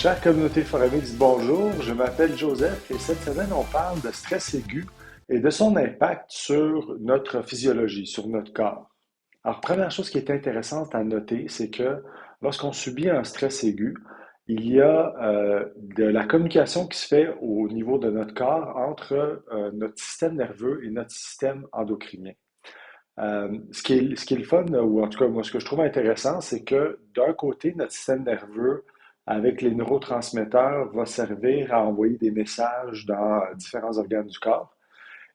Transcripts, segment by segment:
Chère communauté Foramix, bonjour. Je m'appelle Joseph et cette semaine, on parle de stress aigu et de son impact sur notre physiologie, sur notre corps. Alors, première chose qui est intéressante à noter, c'est que lorsqu'on subit un stress aigu, il y a de la communication qui se fait au niveau de notre corps entre notre système nerveux et notre système endocrinien. Ce qui est le fun, ou en tout cas, moi, ce que je trouve intéressant, c'est que d'un côté, notre système nerveux, avec les neurotransmetteurs, va servir à envoyer des messages dans différents organes du corps.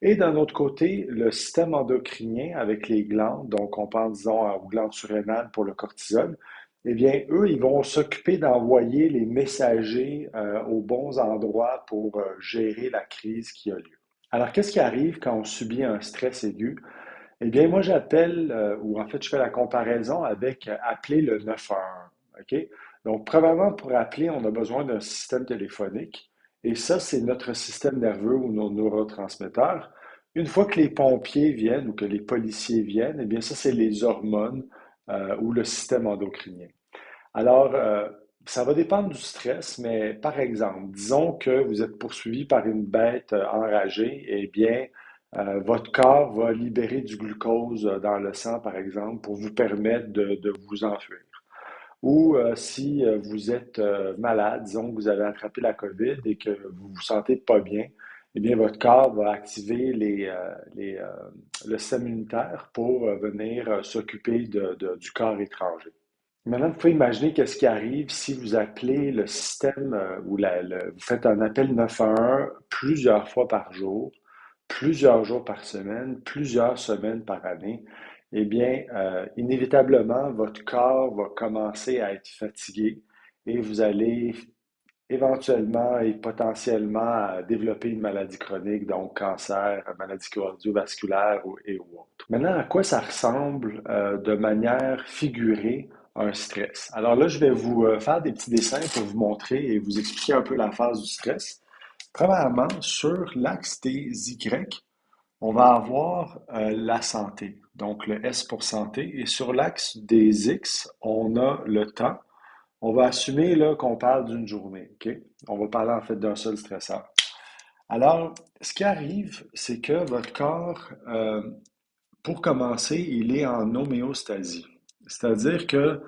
Et d'un autre côté, le système endocrinien, avec les glandes, donc on pense, disons, aux glandes surrénales pour le cortisol, eh bien, eux, ils vont s'occuper d'envoyer les messagers aux bons endroits pour gérer la crise qui a lieu. Alors, qu'est-ce qui arrive quand on subit un stress aigu? Eh bien, moi, j'appelle, ou en fait, je fais la comparaison avec appeler le 911. OK? Donc, probablement, pour appeler, on a besoin d'un système téléphonique. Et ça, c'est notre système nerveux ou nos neurotransmetteurs. Une fois que les pompiers viennent ou que les policiers viennent, eh bien, ça, c'est les hormones ou le système endocrinien. Alors, ça va dépendre du stress, mais par exemple, disons que vous êtes poursuivi par une bête enragée, eh bien, votre corps va libérer du glucose dans le sang, par exemple, pour vous permettre de vous enfuir. Ou si vous êtes malade, disons que vous avez attrapé la COVID et que vous vous sentez pas bien, eh bien, votre corps va activer le système immunitaire pour venir s'occuper du corps étranger. Maintenant, vous pouvez imaginer qu'est-ce qui arrive si vous appelez le système ou vous faites un appel 911 plusieurs fois par jour, plusieurs jours par semaine, plusieurs semaines par année. Eh bien, inévitablement, votre corps va commencer à être fatigué et vous allez éventuellement et potentiellement développer une maladie chronique, donc cancer, maladie cardiovasculaire et autres. Maintenant, à quoi ça ressemble de manière figurée un stress? Alors là, je vais vous faire des petits dessins pour vous montrer et vous expliquer un peu la phase du stress. Premièrement, sur l'axe des Y, on va avoir la santé, donc le S pour santé, et sur l'axe des X, on a le temps. On va assumer là qu'on parle d'une journée, OK? On va parler en fait d'un seul stresseur. Alors, ce qui arrive, c'est que votre corps, pour commencer, il est en homéostasie. C'est-à-dire que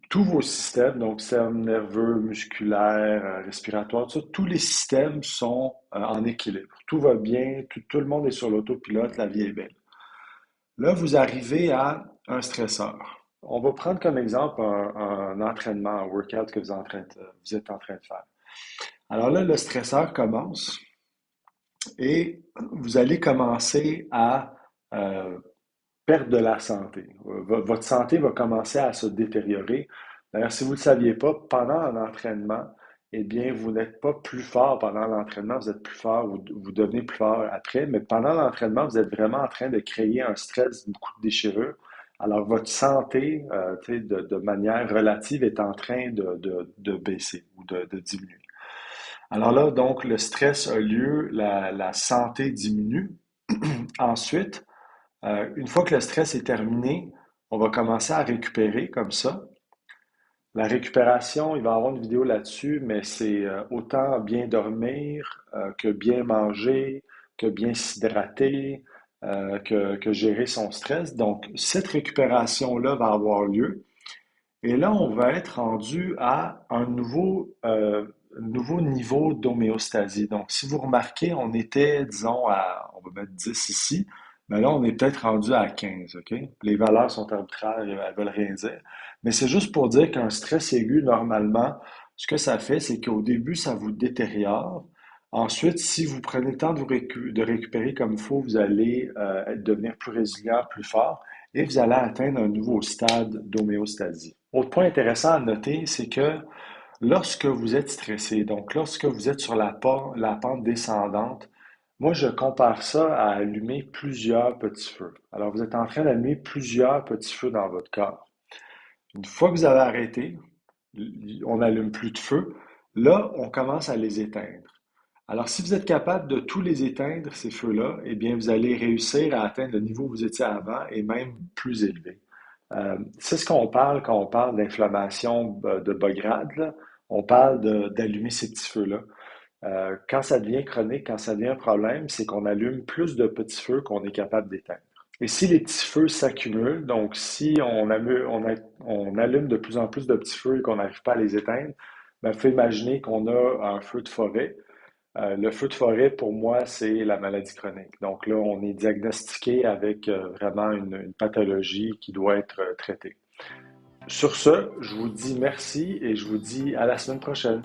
tous vos systèmes, donc système nerveux, musculaire, respiratoire, tout ça, tous les systèmes sont en équilibre. Tout va bien, tout le monde est sur l'autopilote, la vie est belle. Là, vous arrivez à un stresseur. On va prendre comme exemple un entraînement, un workout que vous êtes en train de faire. Alors là, le stresseur commence et vous allez commencer à euh, perdre de la santé. Votre santé va commencer à se détériorer. D'ailleurs, si vous ne le saviez pas, pendant un entraînement, eh bien, vous n'êtes pas plus fort pendant l'entraînement, vous êtes plus fort, vous devenez plus fort après, mais pendant l'entraînement, vous êtes vraiment en train de créer un stress, beaucoup de déchirure. Alors, votre santé, tu sais, de manière relative, est en train de baisser ou de diminuer. Alors là, donc, le stress a lieu, la santé diminue. Ensuite, une fois que le stress est terminé, on va commencer à récupérer comme ça. La récupération, il va y avoir une vidéo là-dessus, mais c'est autant bien dormir que bien manger, que bien s'hydrater, que gérer son stress. Donc, cette récupération-là va avoir lieu. Et là, on va être rendu à un nouveau niveau d'homéostasie. Donc, si vous remarquez, on était, disons, on va mettre 10 ici, mais là, on est peut-être rendu à 15, OK? Les valeurs sont arbitraires, elles veulent rien dire. Mais c'est juste pour dire qu'un stress aigu, normalement, ce que ça fait, c'est qu'au début, ça vous détériore. Ensuite, si vous prenez le temps de récupérer comme il faut, vous allez devenir plus résilient, plus fort, et vous allez atteindre un nouveau stade d'homéostasie. Autre point intéressant à noter, c'est que lorsque vous êtes stressé, donc lorsque vous êtes sur la pente descendante, moi je compare ça à allumer plusieurs petits feux. Alors vous êtes en train d'allumer plusieurs petits feux dans votre corps. Une fois que vous avez arrêté, on n'allume plus de feu, là on commence à les éteindre. Alors si vous êtes capable de tous les éteindre, ces feux-là, eh bien vous allez réussir à atteindre le niveau où vous étiez avant et même plus élevé. C'est ce qu'on parle quand on parle d'inflammation de bas grade, là. On parle d'allumer ces petits feux-là. Quand ça devient chronique, quand ça devient un problème, c'est qu'on allume plus de petits feux qu'on est capable d'éteindre. Et si les petits feux s'accumulent, donc si on allume de plus en plus de petits feux et qu'on n'arrive pas à les éteindre, il faut imaginer qu'on a un feu de forêt. Le feu de forêt, pour moi, c'est la maladie chronique. Donc là, on est diagnostiqué avec vraiment une pathologie qui doit être traitée. Sur ce, je vous dis merci et je vous dis à la semaine prochaine.